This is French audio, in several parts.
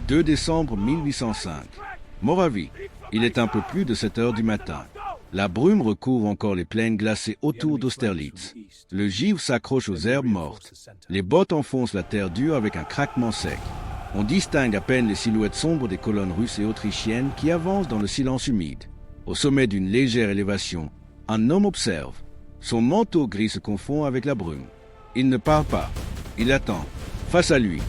2 décembre 1805. Moravie. Il est un peu plus de 7 heures du matin. La brume recouvre encore les plaines glacées autour d'Austerlitz. Le givre s'accroche aux herbes mortes. Les bottes enfoncent la terre dure avec un craquement sec. On distingue à peine les silhouettes sombres des colonnes russes et autrichiennes qui avancent dans le silence humide. Au sommet d'une légère élévation, un homme observe. Son manteau gris se confond avec la brume. Il ne parle pas. Il attend. Face à lui,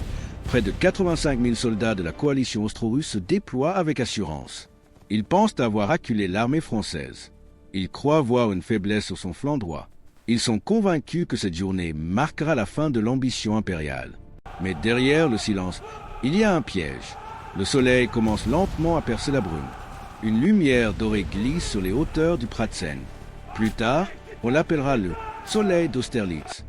près de 85 000 soldats de la coalition austro-russe se déploient avec assurance. Ils pensent avoir acculé l'armée française. Ils croient voir une faiblesse sur son flanc droit. Ils sont convaincus que cette journée marquera la fin de l'ambition impériale. Mais derrière le silence, il y a un piège. Le soleil commence lentement à percer la brume. Une lumière dorée glisse sur les hauteurs du Pratzen. Plus tard, on l'appellera le soleil d'Austerlitz.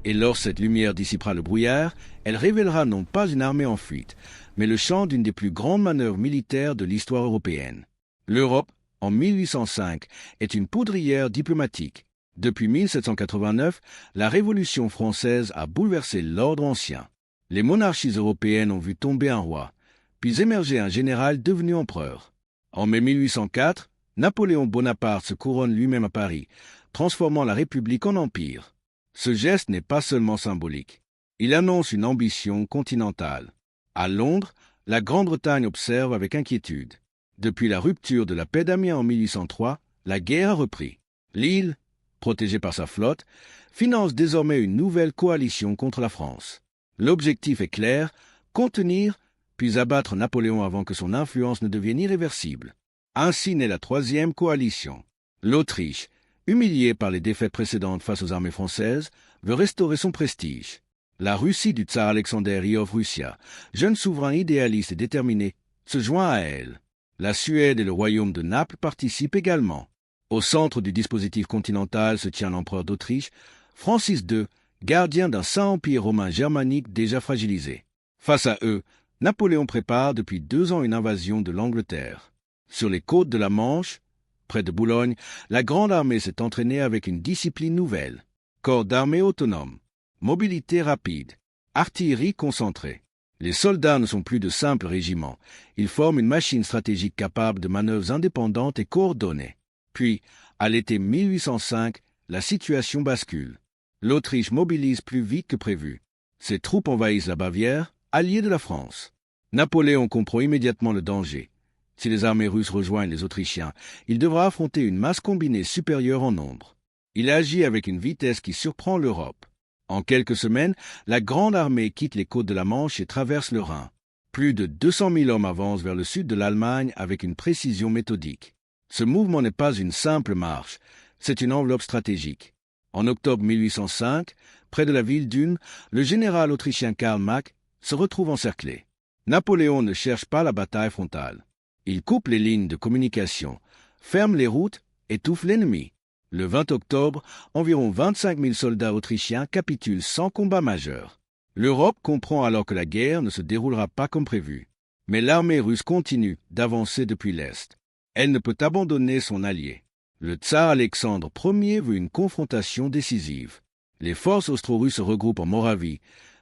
Et lorsque cette lumière dissipera le brouillard, elle révélera non pas une armée en fuite, mais le champ d'une des plus grandes manœuvres militaires de l'histoire européenne. L'Europe, en 1805, est une poudrière diplomatique. Depuis 1789, la Révolution française a bouleversé l'ordre ancien. Les monarchies européennes ont vu tomber un roi, puis émerger un général devenu empereur. En mai 1804, Napoléon Bonaparte se couronne lui-même à Paris, transformant la République en empire. Ce geste n'est pas seulement symbolique. Il annonce une ambition continentale. À Londres, la Grande-Bretagne observe avec inquiétude. Depuis la rupture de la paix d'Amiens en 1803, la guerre a repris. L'île, protégée par sa flotte, finance désormais une nouvelle coalition contre la France. L'objectif est clair, contenir, puis abattre Napoléon avant que son influence ne devienne irréversible. Ainsi naît la troisième coalition. L'Autriche, humiliée par les défaites précédentes face aux armées françaises, veut restaurer son prestige. La Russie du tsar Alexander Iov-Russia, jeune souverain idéaliste et déterminé, se joint à elle. La Suède et le royaume de Naples participent également. Au centre du dispositif continental se tient l'empereur d'Autriche, Francis II, gardien d'un saint empire romain germanique déjà fragilisé. Face à eux, Napoléon prépare depuis 2 ans une invasion de l'Angleterre. Sur les côtes de la Manche, près de Boulogne, la grande armée s'est entraînée avec une discipline nouvelle. Corps d'armée autonome, mobilité rapide, artillerie concentrée. Les soldats ne sont plus de simples régiments. Ils forment une machine stratégique capable de manœuvres indépendantes et coordonnées. Puis, à l'été 1805, la situation bascule. L'Autriche mobilise plus vite que prévu. Ses troupes envahissent la Bavière, alliée de la France. Napoléon comprend immédiatement le danger. Si les armées russes rejoignent les Autrichiens, il devra affronter une masse combinée supérieure en nombre. Il agit avec une vitesse qui surprend l'Europe. En quelques semaines, la grande armée quitte les côtes de la Manche et traverse le Rhin. Plus de 200 000 hommes avancent vers le sud de l'Allemagne avec une précision méthodique. Ce mouvement n'est pas une simple marche, c'est une enveloppe stratégique. En octobre 1805, près de la ville d'Ulm, le général autrichien Karl Mack se retrouve encerclé. Napoléon ne cherche pas la bataille frontale. Il coupe les lignes de communication, ferme les routes, étouffe l'ennemi. Le 20 octobre, environ 25 000 soldats autrichiens capitulent sans combat majeur. L'Europe comprend alors que la guerre ne se déroulera pas comme prévu. Mais l'armée russe continue d'avancer depuis l'Est. Elle ne peut abandonner son allié. Le tsar Alexandre Ier veut une confrontation décisive. Les forces austro-russes se regroupent en Moravie,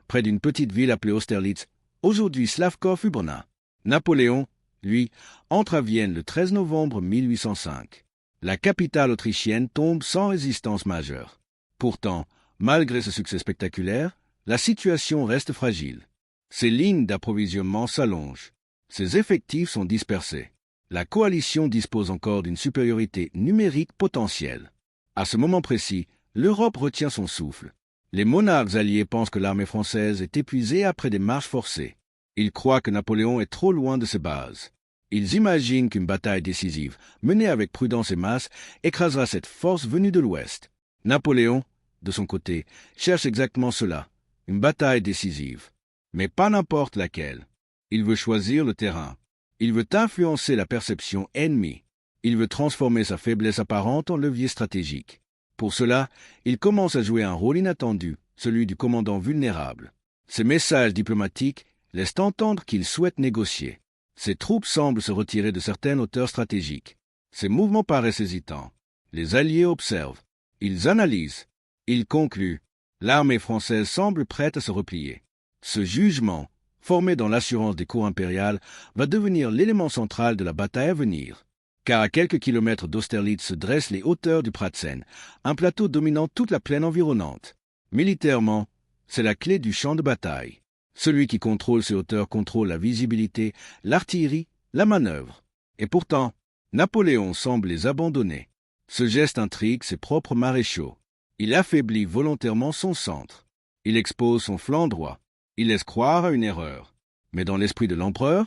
près d'une petite ville appelée Austerlitz, aujourd'hui Slavkov-Ubrna. Napoléon, lui, entre à Vienne le 13 novembre 1805. La capitale autrichienne tombe sans résistance majeure. Pourtant, malgré ce succès spectaculaire, la situation reste fragile. Ses lignes d'approvisionnement s'allongent. Ses effectifs sont dispersés. La coalition dispose encore d'une supériorité numérique potentielle. À ce moment précis, l'Europe retient son souffle. Les monarques alliés pensent que l'armée française est épuisée après des marches forcées. Ils croient que Napoléon est trop loin de ses bases. Ils imaginent qu'une bataille décisive, menée avec prudence et masse, écrasera cette force venue de l'Ouest. Napoléon, de son côté, cherche exactement cela, une bataille décisive. Mais pas n'importe laquelle. Il veut choisir le terrain. Il veut influencer la perception ennemie. Il veut transformer sa faiblesse apparente en levier stratégique. Pour cela, il commence à jouer un rôle inattendu, celui du commandant vulnérable. Ses messages diplomatiques laissent entendre qu'il souhaite négocier. Ses troupes semblent se retirer de certaines hauteurs stratégiques. Ses mouvements paraissent hésitants. Les Alliés observent. Ils analysent. Ils concluent. L'armée française semble prête à se replier. Ce jugement, formé dans l'assurance des cours impériales, va devenir l'élément central de la bataille à venir. Car à quelques kilomètres d'Austerlitz se dressent les hauteurs du Pratzen, un plateau dominant toute la plaine environnante. Militairement, c'est la clé du champ de bataille. Celui qui contrôle ces hauteurs contrôle la visibilité, l'artillerie, la manœuvre. Et pourtant, Napoléon semble les abandonner. Ce geste intrigue ses propres maréchaux. Il affaiblit volontairement son centre. Il expose son flanc droit. Il laisse croire à une erreur. Mais dans l'esprit de l'empereur,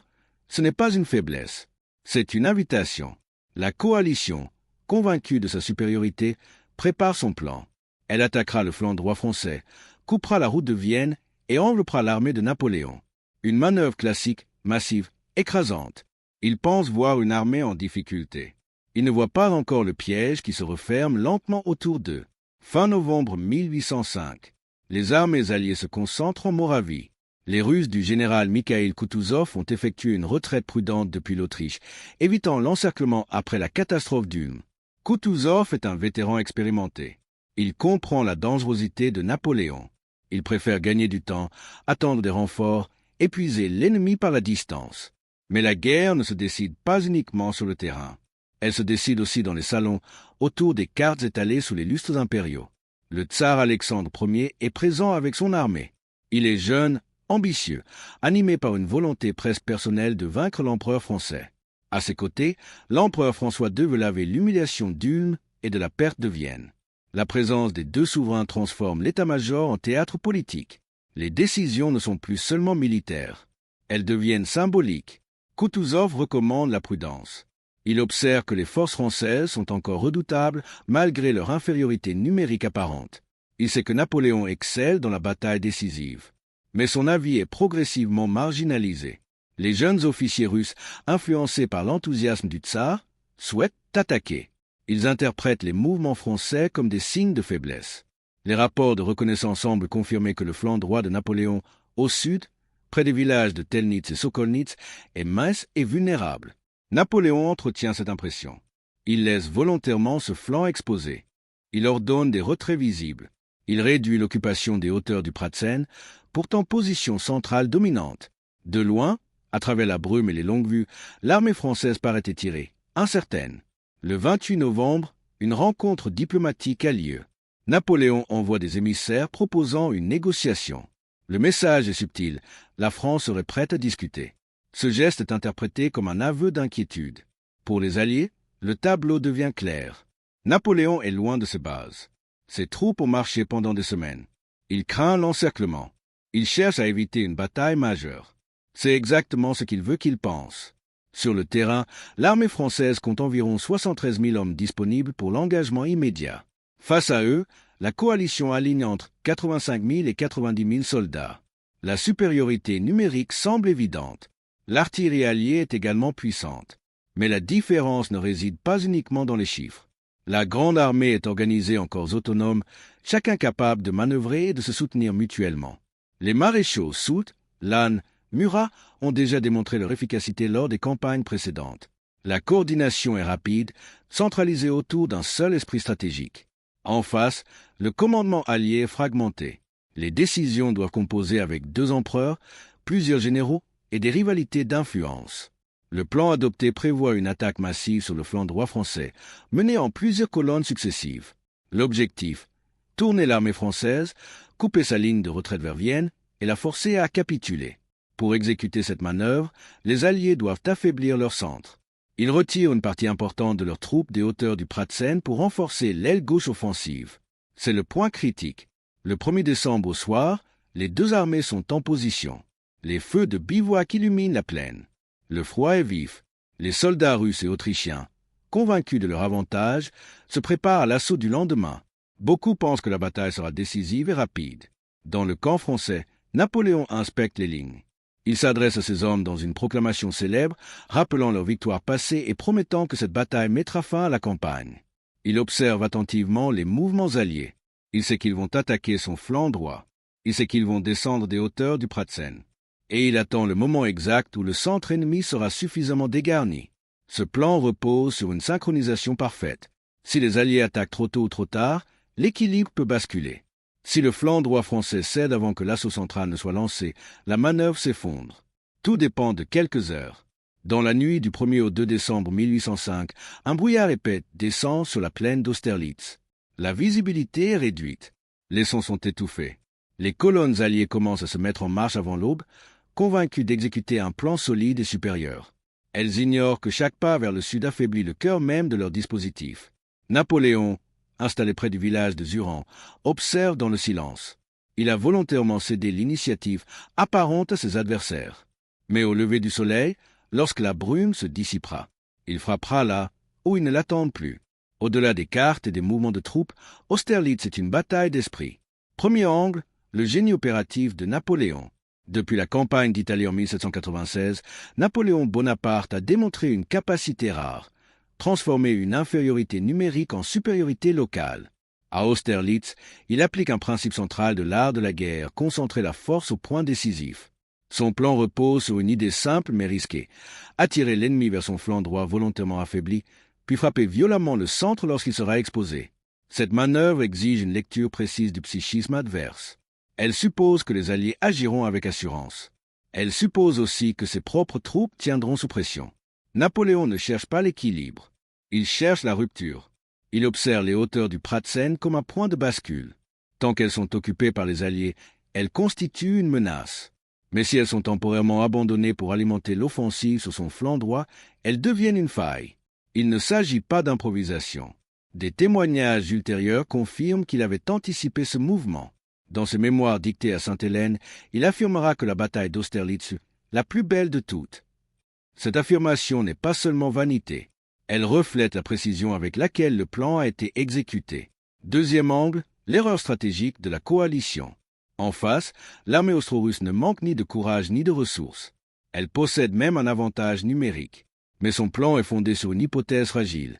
ce n'est pas une faiblesse. C'est une invitation. La coalition, convaincue de sa supériorité, prépare son plan. Elle attaquera le flanc droit français, coupera la route de Vienne et enveloppera l'armée de Napoléon. Une manœuvre classique, massive, écrasante. Il pense voir une armée en difficulté. Il ne voit pas encore le piège qui se referme lentement autour d'eux. Fin novembre 1805. Les armées alliées se concentrent en Moravie. Les Russes du général Mikhaïl Koutouzov ont effectué une retraite prudente depuis l'Autriche, évitant l'encerclement après la catastrophe d'Ulm. Koutouzov est un vétéran expérimenté. Il comprend la dangerosité de Napoléon. Il préfère gagner du temps, attendre des renforts, épuiser l'ennemi par la distance. Mais la guerre ne se décide pas uniquement sur le terrain. Elle se décide aussi dans les salons, autour des cartes étalées sous les lustres impériaux. Le tsar Alexandre Ier est présent avec son armée. Il est jeune, ambitieux, animé par une volonté presque personnelle de vaincre l'empereur français. À ses côtés, l'empereur François II veut laver l'humiliation d'Ulm et de la perte de Vienne. La présence des deux souverains transforme l'état-major en théâtre politique. Les décisions ne sont plus seulement militaires. Elles deviennent symboliques. Koutouzov recommande la prudence. Il observe que les forces françaises sont encore redoutables malgré leur infériorité numérique apparente. Il sait que Napoléon excelle dans la bataille décisive. Mais son avis est progressivement marginalisé. Les jeunes officiers russes, influencés par l'enthousiasme du tsar, souhaitent attaquer. Ils interprètent les mouvements français comme des signes de faiblesse. Les rapports de reconnaissance semblent confirmer que le flanc droit de Napoléon, au sud, près des villages de Telnitz et Sokolnitz, est mince et vulnérable. Napoléon entretient cette impression. Il laisse volontairement ce flanc exposé. Il ordonne des retraits visibles. Il réduit l'occupation des hauteurs du Pratzen, pourtant position centrale dominante. De loin, à travers la brume et les longues vues, l'armée française paraît étirée, incertaine. Le 28 novembre, une rencontre diplomatique a lieu. Napoléon envoie des émissaires proposant une négociation. Le message est subtil, la France serait prête à discuter. Ce geste est interprété comme un aveu d'inquiétude. Pour les Alliés, le tableau devient clair. Napoléon est loin de ses bases. Ses troupes ont marché pendant des semaines. Il craint l'encerclement. Il cherche à éviter une bataille majeure. C'est exactement ce qu'il veut qu'il pense. Sur le terrain, l'armée française compte environ 73 000 hommes disponibles pour l'engagement immédiat. Face à eux, la coalition aligne entre 85 000 et 90 000 soldats. La supériorité numérique semble évidente. L'artillerie alliée est également puissante. Mais la différence ne réside pas uniquement dans les chiffres. La grande armée est organisée en corps autonomes, chacun capable de manœuvrer et de se soutenir mutuellement. Les maréchaux Soult, Lannes, Murat ont déjà démontré leur efficacité lors des campagnes précédentes. La coordination est rapide, centralisée autour d'un seul esprit stratégique. En face, le commandement allié est fragmenté. Les décisions doivent composer avec 2 empereurs, plusieurs généraux et des rivalités d'influence. Le plan adopté prévoit une attaque massive sur le flanc droit français, menée en plusieurs colonnes successives. L'objectif, tourner l'armée française, couper sa ligne de retraite vers Vienne et la forcer à capituler. Pour exécuter cette manœuvre, les Alliés doivent affaiblir leur centre. Ils retirent une partie importante de leurs troupes des hauteurs du Pratzen pour renforcer l'aile gauche offensive. C'est le point critique. Le 1er décembre au soir, les 2 armées sont en position. Les feux de bivouac illuminent la plaine. Le froid est vif. Les soldats russes et autrichiens, convaincus de leur avantage, se préparent à l'assaut du lendemain. Beaucoup pensent que la bataille sera décisive et rapide. Dans le camp français, Napoléon inspecte les lignes. Il s'adresse à ses hommes dans une proclamation célèbre, rappelant leur victoire passée et promettant que cette bataille mettra fin à la campagne. Il observe attentivement les mouvements alliés. Il sait qu'ils vont attaquer son flanc droit. Il sait qu'ils vont descendre des hauteurs du Pratzen. Et il attend le moment exact où le centre ennemi sera suffisamment dégarni. Ce plan repose sur une synchronisation parfaite. Si les Alliés attaquent trop tôt ou trop tard, l'équilibre peut basculer. Si le flanc droit français cède avant que l'assaut central ne soit lancé, la manœuvre s'effondre. Tout dépend de quelques heures. Dans la nuit du 1er au 2 décembre 1805, un brouillard épais descend sur la plaine d'Austerlitz. La visibilité est réduite. Les sons sont étouffés. Les colonnes alliées commencent à se mettre en marche avant l'aube, convaincues d'exécuter un plan solide et supérieur. Elles ignorent que chaque pas vers le sud affaiblit le cœur même de leur dispositif. Napoléon, installé près du village de Zuran, observe dans le silence. Il a volontairement cédé l'initiative apparente à ses adversaires. Mais au lever du soleil, lorsque la brume se dissipera, il frappera là où ils ne l'attendent plus. Au-delà des cartes et des mouvements de troupes, Austerlitz est une bataille d'esprit. Premier angle, le génie opératif de Napoléon. Depuis la campagne d'Italie en 1796, Napoléon Bonaparte a démontré une capacité rare, transformer une infériorité numérique en supériorité locale. À Austerlitz, il applique un principe central de l'art de la guerre, concentrer la force au point décisif. Son plan repose sur une idée simple mais risquée, attirer l'ennemi vers son flanc droit volontairement affaibli, puis frapper violemment le centre lorsqu'il sera exposé. Cette manœuvre exige une lecture précise du psychisme adverse. Elle suppose que les Alliés agiront avec assurance. Elle suppose aussi que ses propres troupes tiendront sous pression. Napoléon ne cherche pas l'équilibre. Il cherche la rupture. Il observe les hauteurs du Pratzen comme un point de bascule. Tant qu'elles sont occupées par les Alliés, elles constituent une menace. Mais si elles sont temporairement abandonnées pour alimenter l'offensive sur son flanc droit, elles deviennent une faille. Il ne s'agit pas d'improvisation. Des témoignages ultérieurs confirment qu'il avait anticipé ce mouvement. Dans ses mémoires dictées à Sainte-Hélène, il affirmera que la bataille d'Austerlitz fut la plus belle de toutes. Cette affirmation n'est pas seulement vanité. Elle reflète la précision avec laquelle le plan a été exécuté. Deuxième angle, l'erreur stratégique de la coalition. En face, l'armée austro-russe ne manque ni de courage ni de ressources. Elle possède même un avantage numérique. Mais son plan est fondé sur une hypothèse fragile,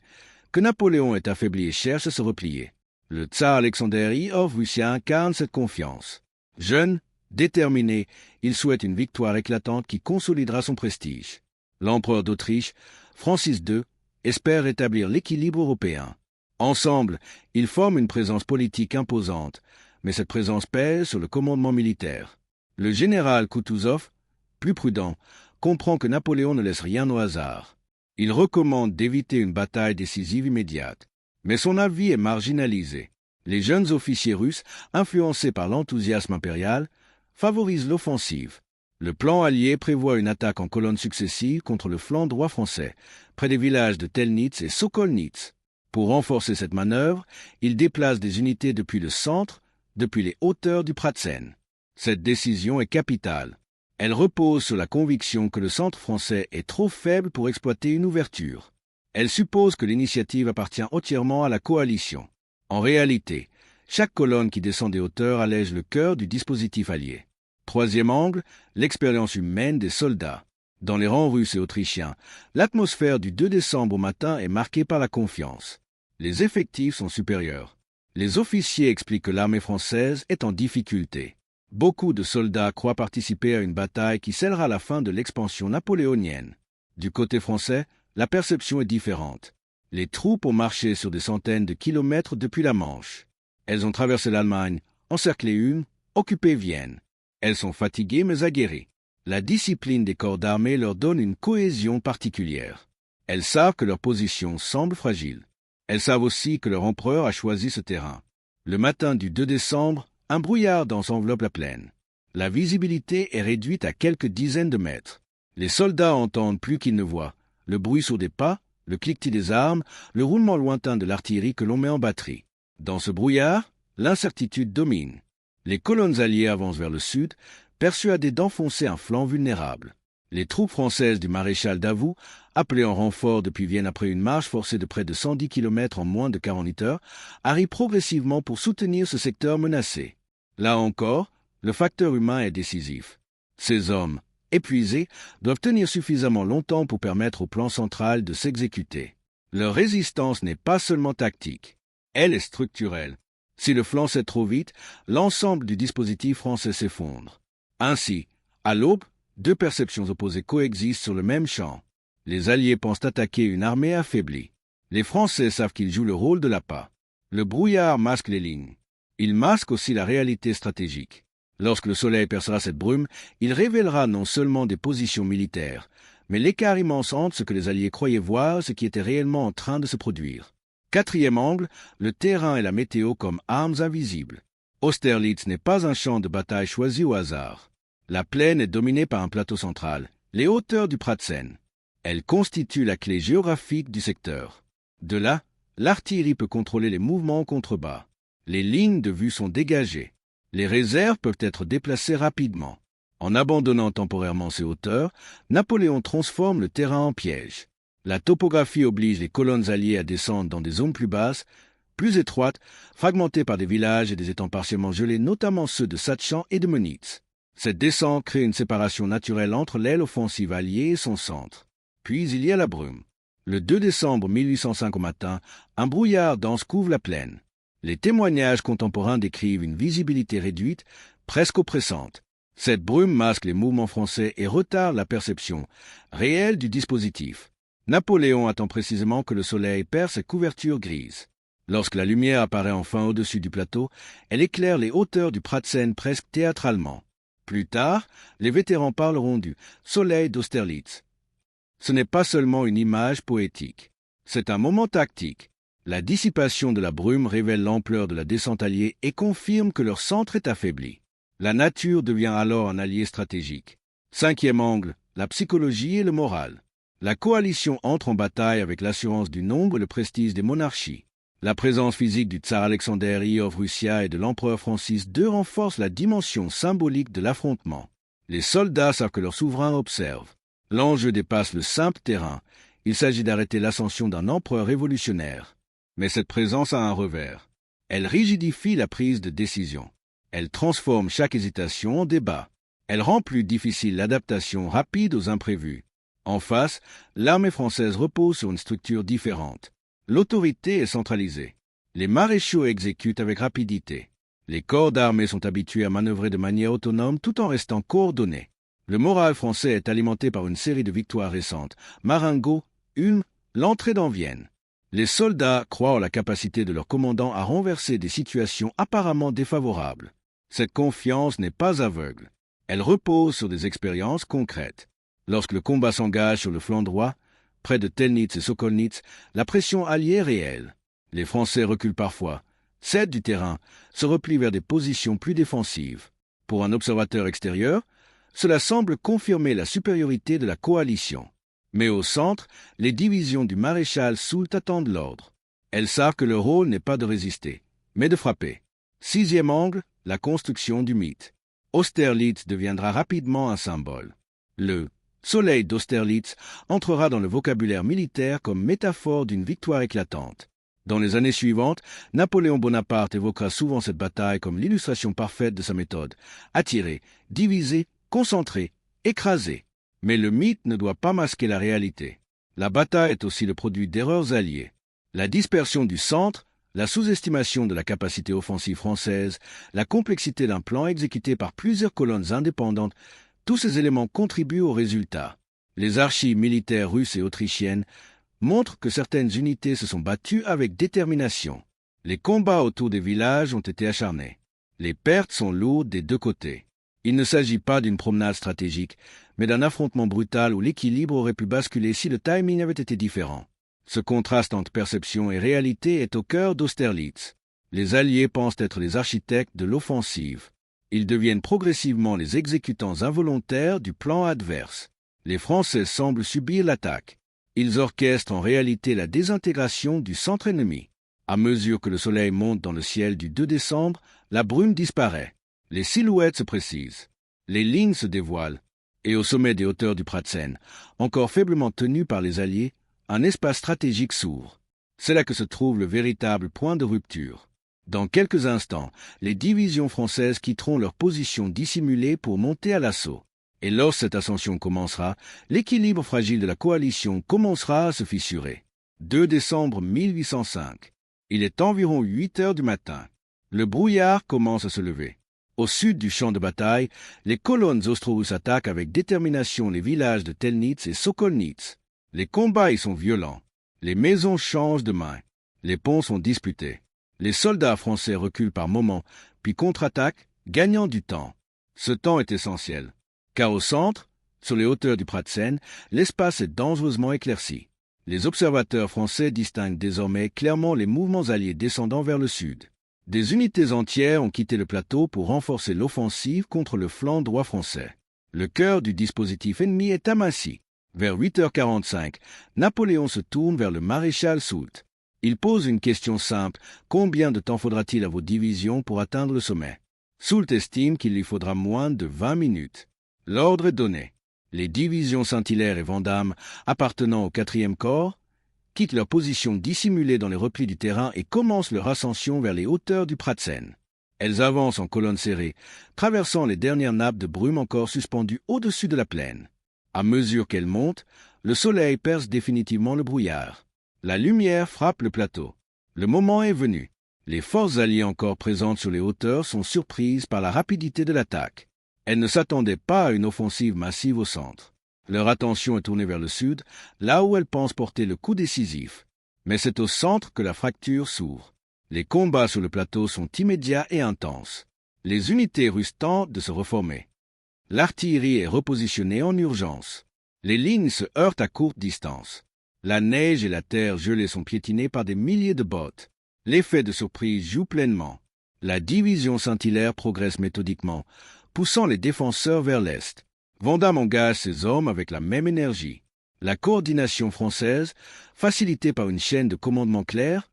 que Napoléon est affaibli et cherche à se replier. Le tsar Alexander Iov-Russie incarne cette confiance. Jeune, déterminé, il souhaite une victoire éclatante qui consolidera son prestige. L'empereur d'Autriche, Francis II, espère rétablir l'équilibre européen. Ensemble, ils forment une présence politique imposante, mais cette présence pèse sur le commandement militaire. Le général Kutuzov, plus prudent, comprend que Napoléon ne laisse rien au hasard. Il recommande d'éviter une bataille décisive immédiate. Mais son avis est marginalisé. Les jeunes officiers russes, influencés par l'enthousiasme impérial, favorisent l'offensive. Le plan allié prévoit une attaque en colonnes successives contre le flanc droit français, près des villages de Telnitz et Sokolnitz. Pour renforcer cette manœuvre, il déplace des unités depuis le centre, depuis les hauteurs du Pratzen. Cette décision est capitale. Elle repose sur la conviction que le centre français est trop faible pour exploiter une ouverture. Elle suppose que l'initiative appartient entièrement à la coalition. En réalité, chaque colonne qui descend des hauteurs allège le cœur du dispositif allié. Troisième angle, l'expérience humaine des soldats. Dans les rangs russes et autrichiens, l'atmosphère du 2 décembre au matin est marquée par la confiance. Les effectifs sont supérieurs. Les officiers expliquent que l'armée française est en difficulté. Beaucoup de soldats croient participer à une bataille qui scellera la fin de l'expansion napoléonienne. Du côté français, la perception est différente. Les troupes ont marché sur des centaines de kilomètres depuis la Manche. Elles ont traversé l'Allemagne, encerclé Ulm, occupé Vienne. Elles sont fatiguées mais aguerries. La discipline des corps d'armée leur donne une cohésion particulière. Elles savent que leur position semble fragile. Elles savent aussi que leur empereur a choisi ce terrain. Le matin du 2 décembre, un brouillard dense enveloppe la plaine. La visibilité est réduite à quelques dizaines de mètres. Les soldats entendent plus qu'ils ne voient. Le bruit sourd des pas, le cliquetis des armes, le roulement lointain de l'artillerie que l'on met en batterie. Dans ce brouillard, l'incertitude domine. Les colonnes alliées avancent vers le sud, persuadées d'enfoncer un flanc vulnérable. Les troupes françaises du maréchal Davout, appelées en renfort depuis Vienne après une marche forcée de près de 110 km en moins de 48 heures, arrivent progressivement pour soutenir ce secteur menacé. Là encore, le facteur humain est décisif. Ces hommes, épuisés, doivent tenir suffisamment longtemps pour permettre au plan central de s'exécuter. Leur résistance n'est pas seulement tactique, elle est structurelle. Si le flanc cède trop vite, l'ensemble du dispositif français s'effondre. Ainsi, à l'aube, deux perceptions opposées coexistent sur le même champ. Les Alliés pensent attaquer une armée affaiblie. Les Français savent qu'ils jouent le rôle de l'appât. Le brouillard masque les lignes. Il masque aussi la réalité stratégique. Lorsque le soleil percera cette brume, il révélera non seulement des positions militaires, mais l'écart immense entre ce que les Alliés croyaient voir et ce qui était réellement en train de se produire. Quatrième angle, le terrain et la météo comme armes invisibles. Austerlitz n'est pas un champ de bataille choisi au hasard. La plaine est dominée par un plateau central, les hauteurs du Pratzen. Elles constituent la clé géographique du secteur. De là, l'artillerie peut contrôler les mouvements en contrebas. Les lignes de vue sont dégagées. Les réserves peuvent être déplacées rapidement. En abandonnant temporairement ces hauteurs, Napoléon transforme le terrain en piège. La topographie oblige les colonnes alliées à descendre dans des zones plus basses, plus étroites, fragmentées par des villages et des étangs partiellement gelés, notamment ceux de Satchan et de Menitz. Cette descente crée une séparation naturelle entre l'aile offensive alliée et son centre. Puis il y a la brume. Le 2 décembre 1805 au matin, un brouillard dense couvre la plaine. Les témoignages contemporains décrivent une visibilité réduite, presque oppressante. Cette brume masque les mouvements français et retarde la perception réelle du dispositif. Napoléon attend précisément que le soleil perce cette couverture grise. Lorsque la lumière apparaît enfin au-dessus du plateau, elle éclaire les hauteurs du Pratzen presque théâtralement. Plus tard, les vétérans parleront du « soleil d'Austerlitz ». Ce n'est pas seulement une image poétique, c'est un moment tactique. La dissipation de la brume révèle l'ampleur de la descente alliée et confirme que leur centre est affaibli. La nature devient alors un allié stratégique. Cinquième angle, la psychologie et le moral. La coalition entre en bataille avec l'assurance du nombre et le prestige des monarchies. La présence physique du tsar Alexander Iov-Russia et de l'empereur Francis II renforce la dimension symbolique de l'affrontement. Les soldats savent que leur souverain observe. L'enjeu dépasse le simple terrain. Il s'agit d'arrêter l'ascension d'un empereur révolutionnaire. Mais cette présence a un revers. Elle rigidifie la prise de décision. Elle transforme chaque hésitation en débat. Elle rend plus difficile l'adaptation rapide aux imprévus. En face, l'armée française repose sur une structure différente. L'autorité est centralisée. Les maréchaux exécutent avec rapidité. Les corps d'armée sont habitués à manœuvrer de manière autonome tout en restant coordonnés. Le moral français est alimenté par une série de victoires récentes. Marengo, Ulm, l'entrée dans Vienne. Les soldats croient en la capacité de leur commandant à renverser des situations apparemment défavorables. Cette confiance n'est pas aveugle. Elle repose sur des expériences concrètes. Lorsque le combat s'engage sur le flanc droit, près de Telnitz et Sokolnitz, la pression alliée est réelle. Les Français reculent parfois, cèdent du terrain, se replient vers des positions plus défensives. Pour un observateur extérieur, cela semble confirmer la supériorité de la coalition. Mais au centre, les divisions du maréchal Soult attendent l'ordre. Elles savent que leur rôle n'est pas de résister, mais de frapper. Sixième angle, la construction du mythe. Austerlitz deviendra rapidement un symbole. Le soleil d'Austerlitz entrera dans le vocabulaire militaire comme métaphore d'une victoire éclatante. Dans les années suivantes, Napoléon Bonaparte évoquera souvent cette bataille comme l'illustration parfaite de sa méthode. Attirer, diviser, concentrer, écraser. Mais le mythe ne doit pas masquer la réalité. La bataille est aussi le produit d'erreurs alliées. La dispersion du centre, la sous-estimation de la capacité offensive française, la complexité d'un plan exécuté par plusieurs colonnes indépendantes, tous ces éléments contribuent au résultat. Les archives militaires russes et autrichiennes montrent que certaines unités se sont battues avec détermination. Les combats autour des villages ont été acharnés. Les pertes sont lourdes des deux côtés. Il ne s'agit pas d'une promenade stratégique, mais d'un affrontement brutal où l'équilibre aurait pu basculer si le timing avait été différent. Ce contraste entre perception et réalité est au cœur d'Austerlitz. Les Alliés pensent être les architectes de l'offensive. Ils deviennent progressivement les exécutants involontaires du plan adverse. Les Français semblent subir l'attaque. Ils orchestrent en réalité la désintégration du centre ennemi. À mesure que le soleil monte dans le ciel du 2 décembre, la brume disparaît. Les silhouettes se précisent. Les lignes se dévoilent. Et au sommet des hauteurs du Pratzen, encore faiblement tenu par les Alliés, un espace stratégique s'ouvre. C'est là que se trouve le véritable point de rupture. Dans quelques instants, les divisions françaises quitteront leur position dissimulée pour monter à l'assaut. Et lorsque cette ascension commencera, l'équilibre fragile de la coalition commencera à se fissurer. 2 décembre 1805. Il est environ 8 heures du matin. Le brouillard commence à se lever. Au sud du champ de bataille, les colonnes austro-russes attaquent avec détermination les villages de Telnitz et Sokolnitz. Les combats y sont violents. Les maisons changent de main. Les ponts sont disputés. Les soldats français reculent par moments, puis contre-attaquent, gagnant du temps. Ce temps est essentiel, car au centre, sur les hauteurs du Pratzen, l'espace est dangereusement éclairci. Les observateurs français distinguent désormais clairement les mouvements alliés descendant vers le sud. Des unités entières ont quitté le plateau pour renforcer l'offensive contre le flanc droit français. Le cœur du dispositif ennemi est aminci. Vers 8h45, Napoléon se tourne vers le maréchal Soult. Il pose une question simple. Combien de temps faudra-t-il à vos divisions pour atteindre le sommet? Soult estime qu'il lui faudra moins de 20 minutes. L'ordre est donné. Les divisions Saint-Hilaire et Vandamme, appartenant au 4e corps, quittent leur position dissimulée dans les replis du terrain et commencent leur ascension vers les hauteurs du Pratzen. Elles avancent en colonne serrée, traversant les dernières nappes de brume encore suspendues au-dessus de la plaine. À mesure qu'elles montent, le soleil perce définitivement le brouillard. La lumière frappe le plateau. Le moment est venu. Les forces alliées encore présentes sur les hauteurs sont surprises par la rapidité de l'attaque. Elles ne s'attendaient pas à une offensive massive au centre. Leur attention est tournée vers le sud, là où elles pensent porter le coup décisif. Mais c'est au centre que la fracture s'ouvre. Les combats sur le plateau sont immédiats et intenses. Les unités russes tentent de se reformer. L'artillerie est repositionnée en urgence. Les lignes se heurtent à courte distance. La neige et la terre gelée sont piétinées par des milliers de bottes. L'effet de surprise joue pleinement. La division Saint-Hilaire progresse méthodiquement, poussant les défenseurs vers l'est. Vandamme engage ses hommes avec la même énergie. La coordination française, facilitée par une chaîne de commandement claire,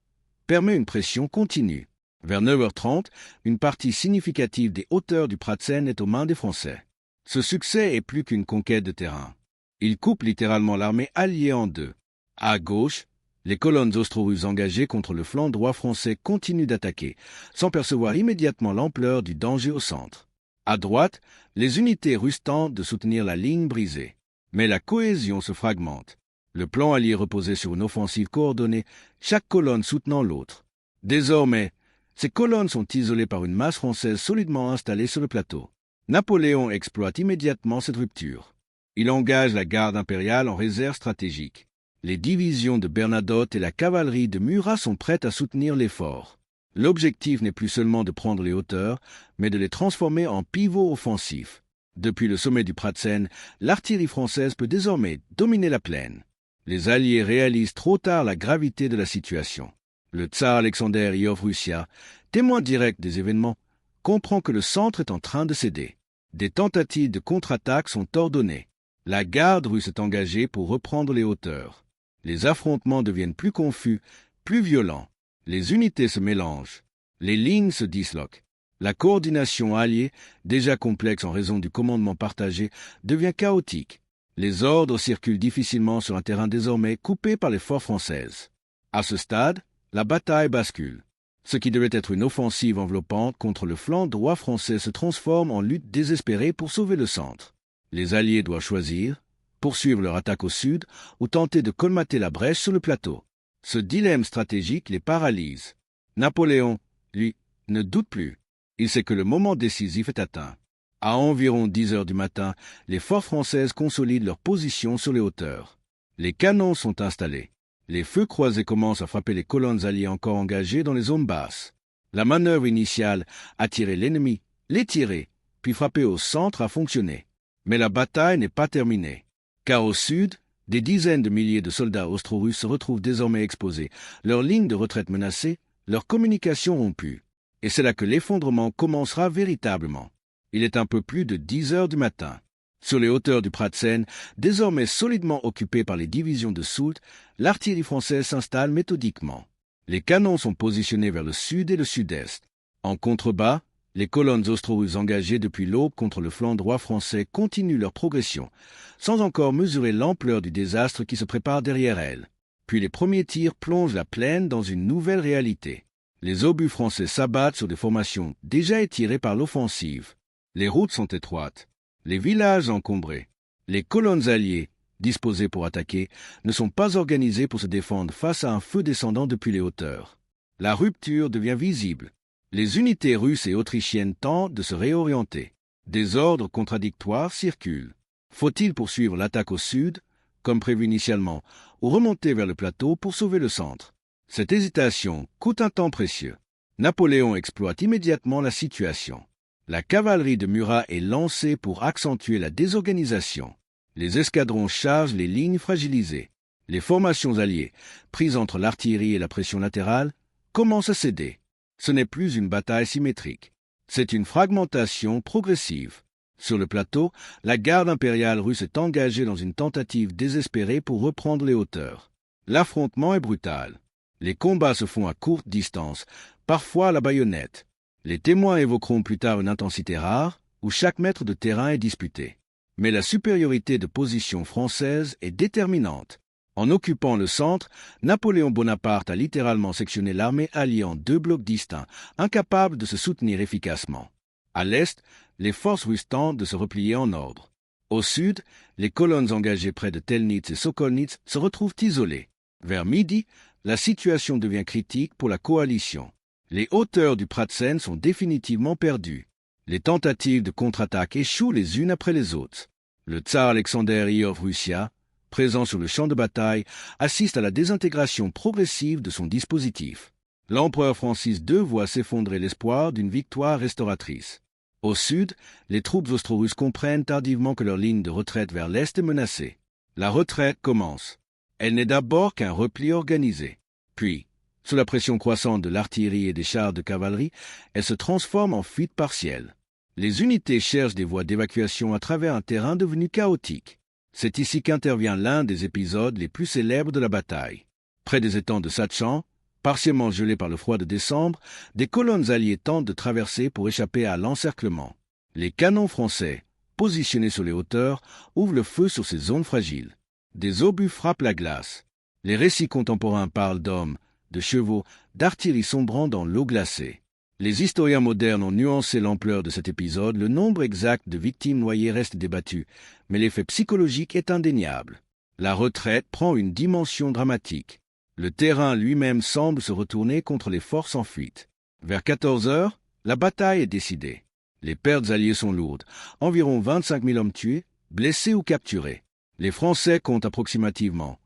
permet une pression continue. Vers 9h30, une partie significative des hauteurs du Pratzen est aux mains des Français. Ce succès est plus qu'une conquête de terrain. Il coupe littéralement l'armée alliée en deux. À gauche, les colonnes austro-russes engagées contre le flanc droit français continuent d'attaquer, sans percevoir immédiatement l'ampleur du danger au centre. À droite, les unités russes tentent de soutenir la ligne brisée. Mais la cohésion se fragmente. Le plan allié reposait sur une offensive coordonnée, chaque colonne soutenant l'autre. Désormais, ces colonnes sont isolées par une masse française solidement installée sur le plateau. Napoléon exploite immédiatement cette rupture. Il engage la garde impériale en réserve stratégique. Les divisions de Bernadotte et la cavalerie de Murat sont prêtes à soutenir l'effort. L'objectif n'est plus seulement de prendre les hauteurs, mais de les transformer en pivots offensifs. Depuis le sommet du Pratzen, l'artillerie française peut désormais dominer la plaine. Les Alliés réalisent trop tard la gravité de la situation. Le tsar Alexander Iov-Russia, témoin direct des événements, comprend que le centre est en train de céder. Des tentatives de contre-attaque sont ordonnées. La garde russe est engagée pour reprendre les hauteurs. Les affrontements deviennent plus confus, plus violents. Les unités se mélangent. Les lignes se disloquent. La coordination alliée, déjà complexe en raison du commandement partagé, devient chaotique. Les ordres circulent difficilement sur un terrain désormais coupé par les forces françaises. À ce stade, la bataille bascule. Ce qui devait être une offensive enveloppante contre le flanc droit français se transforme en lutte désespérée pour sauver le centre. Les Alliés doivent choisir, poursuivre leur attaque au sud ou tenter de colmater la brèche sur le plateau. Ce dilemme stratégique les paralyse. Napoléon, lui, ne doute plus. Il sait que le moment décisif est atteint. À environ 10 heures du matin, les forces françaises consolident leur position sur les hauteurs. Les canons sont installés. Les feux croisés commencent à frapper les colonnes alliées encore engagées dans les zones basses. La manœuvre initiale, attirer l'ennemi, l'étirer, puis frapper au centre a fonctionné. Mais la bataille n'est pas terminée. Car au sud, des dizaines de milliers de soldats austro-russes se retrouvent désormais exposés, leurs lignes de retraite menacées, leurs communications rompues. Et c'est là que l'effondrement commencera véritablement. Il est un peu plus de 10 heures du matin. Sur les hauteurs du Pratzen, désormais solidement occupées par les divisions de Soult, l'artillerie française s'installe méthodiquement. Les canons sont positionnés vers le sud et le sud-est. En contrebas, les colonnes austro-russes engagées depuis l'aube contre le flanc droit français continuent leur progression, sans encore mesurer l'ampleur du désastre qui se prépare derrière elles. Puis les premiers tirs plongent la plaine dans une nouvelle réalité. Les obus français s'abattent sur des formations déjà étirées par l'offensive. Les routes sont étroites, les villages encombrés. Les colonnes alliées, disposées pour attaquer, ne sont pas organisées pour se défendre face à un feu descendant depuis les hauteurs. La rupture devient visible. Les unités russes et autrichiennes tentent de se réorienter. Des ordres contradictoires circulent. Faut-il poursuivre l'attaque au sud, comme prévu initialement, ou remonter vers le plateau pour sauver le centre? Cette hésitation coûte un temps précieux. Napoléon exploite immédiatement la situation. La cavalerie de Murat est lancée pour accentuer la désorganisation. Les escadrons chargent les lignes fragilisées. Les formations alliées, prises entre l'artillerie et la pression latérale, commencent à céder. Ce n'est plus une bataille symétrique. C'est une fragmentation progressive. Sur le plateau, la garde impériale russe est engagée dans une tentative désespérée pour reprendre les hauteurs. L'affrontement est brutal. Les combats se font à courte distance, parfois à la baïonnette. Les témoins évoqueront plus tard une intensité rare, où chaque mètre de terrain est disputé. Mais la supériorité de position française est déterminante. En occupant le centre, Napoléon Bonaparte a littéralement sectionné l'armée alliée en 2 blocs distincts, incapables de se soutenir efficacement. À l'est, les forces russes tentent de se replier en ordre. Au sud, les colonnes engagées près de Telnitz et Sokolnitz se retrouvent isolées. Vers midi, la situation devient critique pour la coalition. Les hauteurs du Pratzen sont définitivement perdues. Les tentatives de contre-attaque échouent les unes après les autres. Le tsar Alexander Iov-Russia, présent sur le champ de bataille, assiste à la désintégration progressive de son dispositif. L'empereur Francis II voit s'effondrer l'espoir d'une victoire restauratrice. Au sud, les troupes austro-russes comprennent tardivement que leur ligne de retraite vers l'est est menacée. La retraite commence. Elle n'est d'abord qu'un repli organisé. Puis, sous la pression croissante de l'artillerie et des chars de cavalerie, elle se transforme en fuite partielle. Les unités cherchent des voies d'évacuation à travers un terrain devenu chaotique. C'est ici qu'intervient l'un des épisodes les plus célèbres de la bataille. Près des étangs de Satchan, partiellement gelés par le froid de décembre, des colonnes alliées tentent de traverser pour échapper à l'encerclement. Les canons français, positionnés sur les hauteurs, ouvrent le feu sur ces zones fragiles. Des obus frappent la glace. Les récits contemporains parlent d'hommes, de chevaux, d'artillerie sombrant dans l'eau glacée. Les historiens modernes ont nuancé l'ampleur de cet épisode, le nombre exact de victimes noyées reste débattu, mais l'effet psychologique est indéniable. La retraite prend une dimension dramatique. Le terrain lui-même semble se retourner contre les forces en fuite. Vers 14 heures, la bataille est décidée. Les pertes alliées sont lourdes, environ 25 000 hommes tués, blessés ou capturés. Les Français comptent approximativement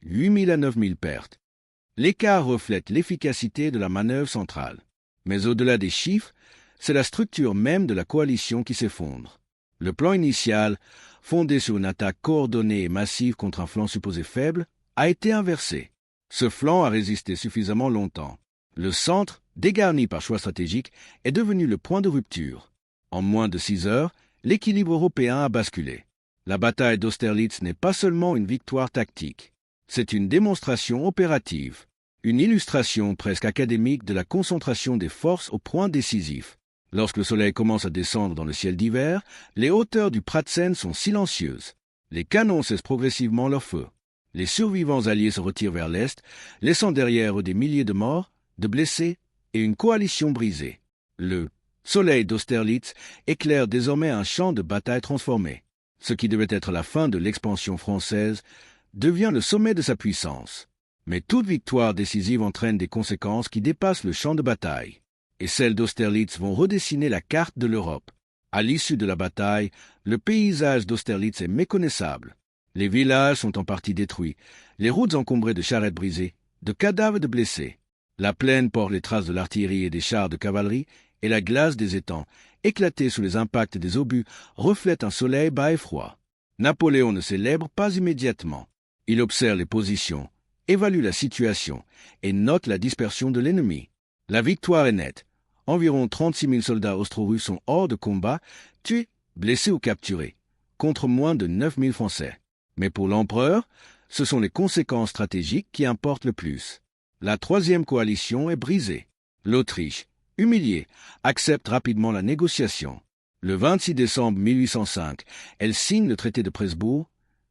8 000 à 9 000 pertes. L'écart reflète l'efficacité de la manœuvre centrale. Mais au-delà des chiffres, c'est la structure même de la coalition qui s'effondre. Le plan initial, fondé sur une attaque coordonnée et massive contre un flanc supposé faible, a été inversé. Ce flanc a résisté suffisamment longtemps. Le centre, dégarni par choix stratégique, est devenu le point de rupture. En moins de 6 heures, l'équilibre européen a basculé. La bataille d'Austerlitz n'est pas seulement une victoire tactique. C'est une démonstration opérative. Une illustration presque académique de la concentration des forces au point décisif. Lorsque le soleil commence à descendre dans le ciel d'hiver, les hauteurs du Pratzen sont silencieuses. Les canons cessent progressivement leur feu. Les survivants alliés se retirent vers l'est, laissant derrière eux des milliers de morts, de blessés et une coalition brisée. Le soleil d'Austerlitz éclaire désormais un champ de bataille transformé. Ce qui devait être la fin de l'expansion française devient le sommet de sa puissance. Mais toute victoire décisive entraîne des conséquences qui dépassent le champ de bataille. Et celles d'Austerlitz vont redessiner la carte de l'Europe. À l'issue de la bataille, le paysage d'Austerlitz est méconnaissable. Les villages sont en partie détruits, les routes encombrées de charrettes brisées, de cadavres et de blessés. La plaine porte les traces de l'artillerie et des chars de cavalerie, et la glace des étangs, éclatée sous les impacts des obus, reflète un soleil bas et froid. Napoléon ne célèbre pas immédiatement. Il observe les positions, évalue la situation et note la dispersion de l'ennemi. La victoire est nette. Environ 36 000 soldats austro-russes sont hors de combat, tués, blessés ou capturés, contre moins de 9 000 Français. Mais pour l'empereur, ce sont les conséquences stratégiques qui importent le plus. La troisième coalition est brisée. L'Autriche, humiliée, accepte rapidement la négociation. Le 26 décembre 1805, elle signe le traité de Presbourg,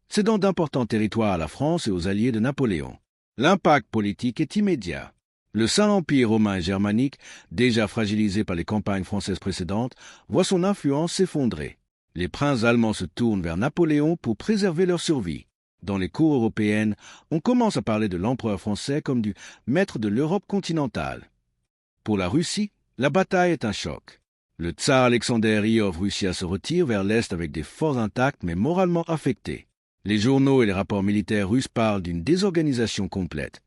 cédant d'importants territoires à la France et aux alliés de Napoléon. L'impact politique est immédiat. Le Saint-Empire romain et germanique, déjà fragilisé par les campagnes françaises précédentes, voit son influence s'effondrer. Les princes allemands se tournent vers Napoléon pour préserver leur survie. Dans les cours européennes, on commence à parler de l'empereur français comme du maître de l'Europe continentale. Pour la Russie, la bataille est un choc. Le tsar Alexander Iov-Russia se retire vers l'est avec des forces intactes mais moralement affectées. Les journaux et les rapports militaires russes parlent d'une désorganisation complète.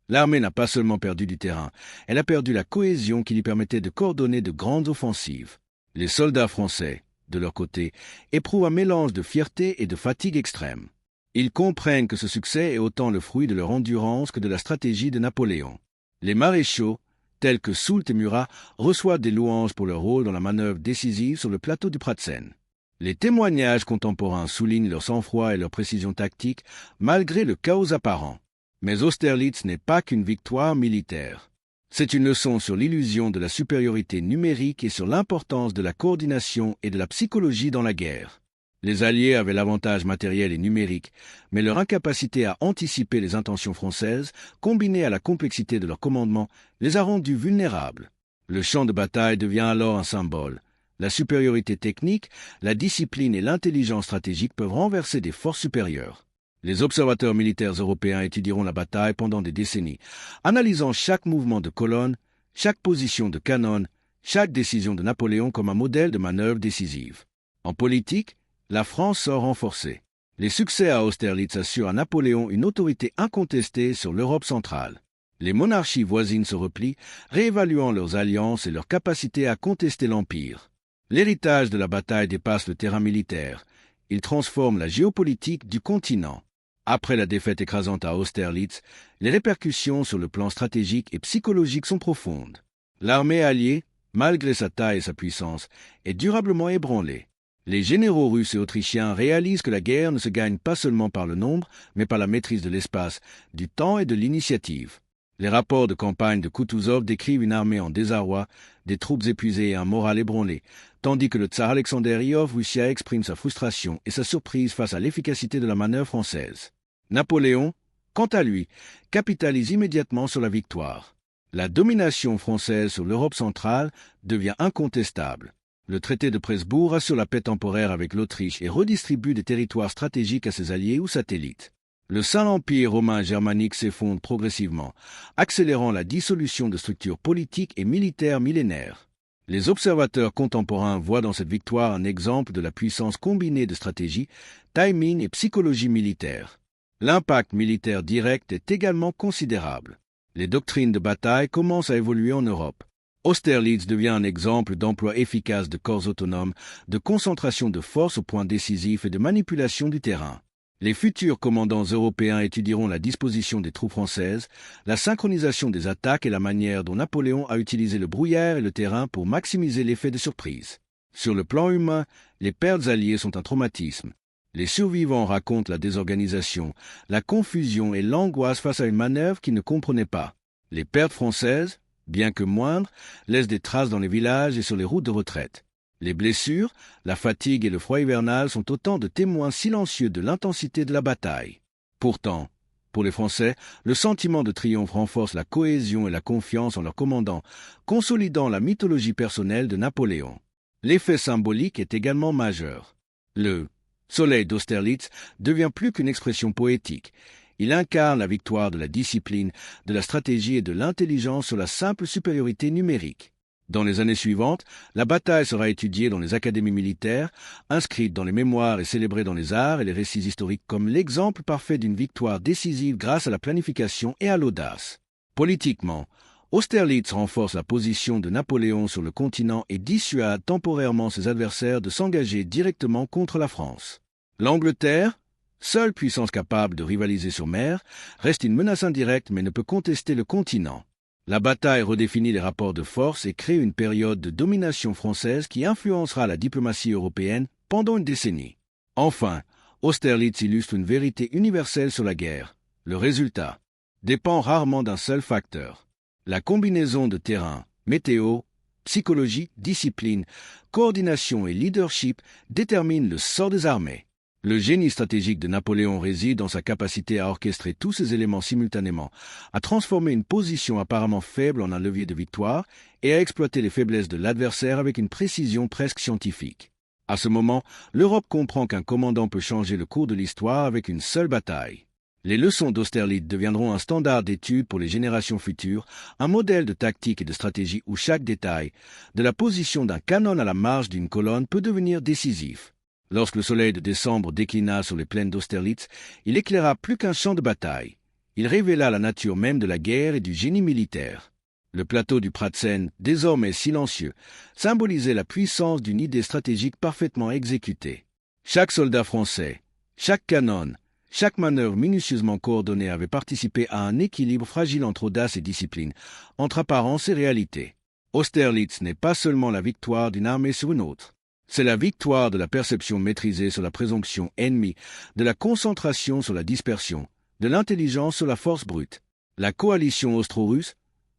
L'armée n'a pas seulement perdu du terrain, elle a perdu la cohésion qui lui permettait de coordonner de grandes offensives. Les soldats français, de leur côté, éprouvent un mélange de fierté et de fatigue extrême. Ils comprennent que ce succès est autant le fruit de leur endurance que de la stratégie de Napoléon. Les maréchaux, tels que Soult et Murat, reçoivent des louanges pour leur rôle dans la manœuvre décisive sur le plateau du Pratzen. Les témoignages contemporains soulignent leur sang-froid et leur précision tactique, malgré le chaos apparent. Mais Austerlitz n'est pas qu'une victoire militaire. C'est une leçon sur l'illusion de la supériorité numérique et sur l'importance de la coordination et de la psychologie dans la guerre. Les Alliés avaient l'avantage matériel et numérique, mais leur incapacité à anticiper les intentions françaises, combinée à la complexité de leur commandement, les a rendus vulnérables. Le champ de bataille devient alors un symbole. La supériorité technique, la discipline et l'intelligence stratégique peuvent renverser des forces supérieures. Les observateurs militaires européens étudieront la bataille pendant des décennies, analysant chaque mouvement de colonne, chaque position de canon, chaque décision de Napoléon comme un modèle de manœuvre décisive. En politique, la France sort renforcée. Les succès à Austerlitz assurent à Napoléon une autorité incontestée sur l'Europe centrale. Les monarchies voisines se replient, réévaluant leurs alliances et leur capacité à contester l'Empire. L'héritage de la bataille dépasse le terrain militaire. Il transforme la géopolitique du continent. Après la défaite écrasante à Austerlitz, les répercussions sur le plan stratégique et psychologique sont profondes. L'armée alliée, malgré sa taille et sa puissance, est durablement ébranlée. Les généraux russes et autrichiens réalisent que la guerre ne se gagne pas seulement par le nombre, mais par la maîtrise de l'espace, du temps et de l'initiative. Les rapports de campagne de Kutuzov décrivent une armée en désarroi, des troupes épuisées et un moral ébranlé, tandis que le tsar Alexander Iov-Russia exprime sa frustration et sa surprise face à l'efficacité de la manœuvre française. Napoléon, quant à lui, capitalise immédiatement sur la victoire. La domination française sur l'Europe centrale devient incontestable. Le traité de Presbourg assure la paix temporaire avec l'Autriche et redistribue des territoires stratégiques à ses alliés ou satellites. Le Saint-Empire romain germanique s'effondre progressivement, accélérant la dissolution de structures politiques et militaires millénaires. Les observateurs contemporains voient dans cette victoire un exemple de la puissance combinée de stratégie, timing et psychologie militaire. L'impact militaire direct est également considérable. Les doctrines de bataille commencent à évoluer en Europe. Austerlitz devient un exemple d'emploi efficace de corps autonomes, de concentration de force au point décisif et de manipulation du terrain. Les futurs commandants européens étudieront la disposition des troupes françaises, la synchronisation des attaques et la manière dont Napoléon a utilisé le brouillard et le terrain pour maximiser l'effet de surprise. Sur le plan humain, les pertes alliées sont un traumatisme. Les survivants racontent la désorganisation, la confusion et l'angoisse face à une manœuvre qu'ils ne comprenaient pas. Les pertes françaises, bien que moindres, laissent des traces dans les villages et sur les routes de retraite. Les blessures, la fatigue et le froid hivernal sont autant de témoins silencieux de l'intensité de la bataille. Pourtant, pour les Français, le sentiment de triomphe renforce la cohésion et la confiance en leur commandant, consolidant la mythologie personnelle de Napoléon. L'effet symbolique est également majeur. Le soleil d'Austerlitz devient plus qu'une expression poétique. Il incarne la victoire de la discipline, de la stratégie et de l'intelligence sur la simple supériorité numérique. Dans les années suivantes, la bataille sera étudiée dans les académies militaires, inscrite dans les mémoires et célébrée dans les arts et les récits historiques comme l'exemple parfait d'une victoire décisive grâce à la planification et à l'audace. Politiquement, Austerlitz renforce la position de Napoléon sur le continent et dissuade temporairement ses adversaires de s'engager directement contre la France. L'Angleterre, seule puissance capable de rivaliser sur mer, reste une menace indirecte mais ne peut contester le continent. La bataille redéfinit les rapports de force et crée une période de domination française qui influencera la diplomatie européenne pendant une décennie. Enfin, Austerlitz illustre une vérité universelle sur la guerre. Le résultat dépend rarement d'un seul facteur. La combinaison de terrain, météo, psychologie, discipline, coordination et leadership détermine le sort des armées. Le génie stratégique de Napoléon réside dans sa capacité à orchestrer tous ces éléments simultanément, à transformer une position apparemment faible en un levier de victoire et à exploiter les faiblesses de l'adversaire avec une précision presque scientifique. À ce moment, l'Europe comprend qu'un commandant peut changer le cours de l'histoire avec une seule bataille. Les leçons d'Austerlitz deviendront un standard d'étude pour les générations futures, un modèle de tactique et de stratégie où chaque détail, de la position d'un canon à la marge d'une colonne, peut devenir décisif. Lorsque le soleil de décembre déclina sur les plaines d'Austerlitz, il éclaira plus qu'un champ de bataille. Il révéla la nature même de la guerre et du génie militaire. Le plateau du Pratzen, désormais silencieux, symbolisait la puissance d'une idée stratégique parfaitement exécutée. Chaque soldat français, chaque canon, chaque manœuvre minutieusement coordonnée avait participé à un équilibre fragile entre audace et discipline, entre apparence et réalité. Austerlitz n'est pas seulement la victoire d'une armée sur une autre. C'est la victoire de la perception maîtrisée sur la présomption ennemie, de la concentration sur la dispersion, de l'intelligence sur la force brute. La coalition austro-russe,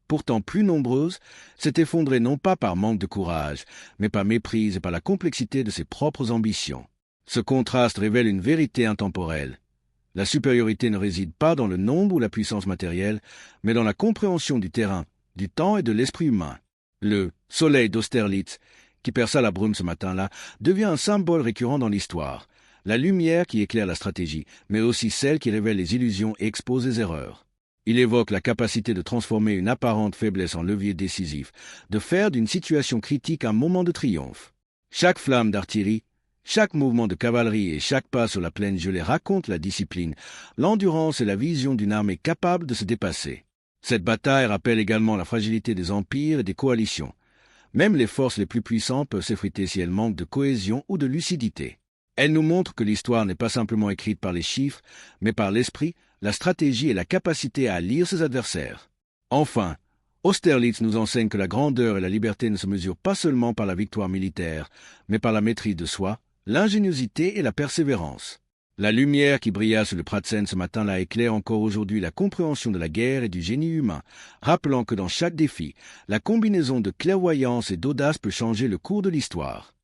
pourtant plus nombreuse, s'est effondrée non pas par manque de courage, mais par méprise et par la complexité de ses propres ambitions. Ce contraste révèle une vérité intemporelle. La supériorité ne réside pas dans le nombre ou la puissance matérielle, mais dans la compréhension du terrain, du temps et de l'esprit humain. Le « soleil d'Austerlitz », qui perça la brume ce matin-là, devient un symbole récurrent dans l'histoire. La lumière qui éclaire la stratégie, mais aussi celle qui révèle les illusions et expose les erreurs. Il évoque la capacité de transformer une apparente faiblesse en levier décisif, de faire d'une situation critique un moment de triomphe. Chaque flamme d'artillerie, chaque mouvement de cavalerie et chaque pas sur la plaine gelée raconte la discipline, l'endurance et la vision d'une armée capable de se dépasser. Cette bataille rappelle également la fragilité des empires et des coalitions. Même les forces les plus puissantes peuvent s'effriter si elles manquent de cohésion ou de lucidité. Elle nous montre que l'histoire n'est pas simplement écrite par les chiffres, mais par l'esprit, la stratégie et la capacité à lire ses adversaires. Enfin, Austerlitz nous enseigne que la grandeur et la liberté ne se mesurent pas seulement par la victoire militaire, mais par la maîtrise de soi, l'ingéniosité et la persévérance. La lumière qui brilla sur le Pratzen ce matin-là éclaire encore aujourd'hui la compréhension de la guerre et du génie humain, rappelant que dans chaque défi, la combinaison de clairvoyance et d'audace peut changer le cours de l'histoire.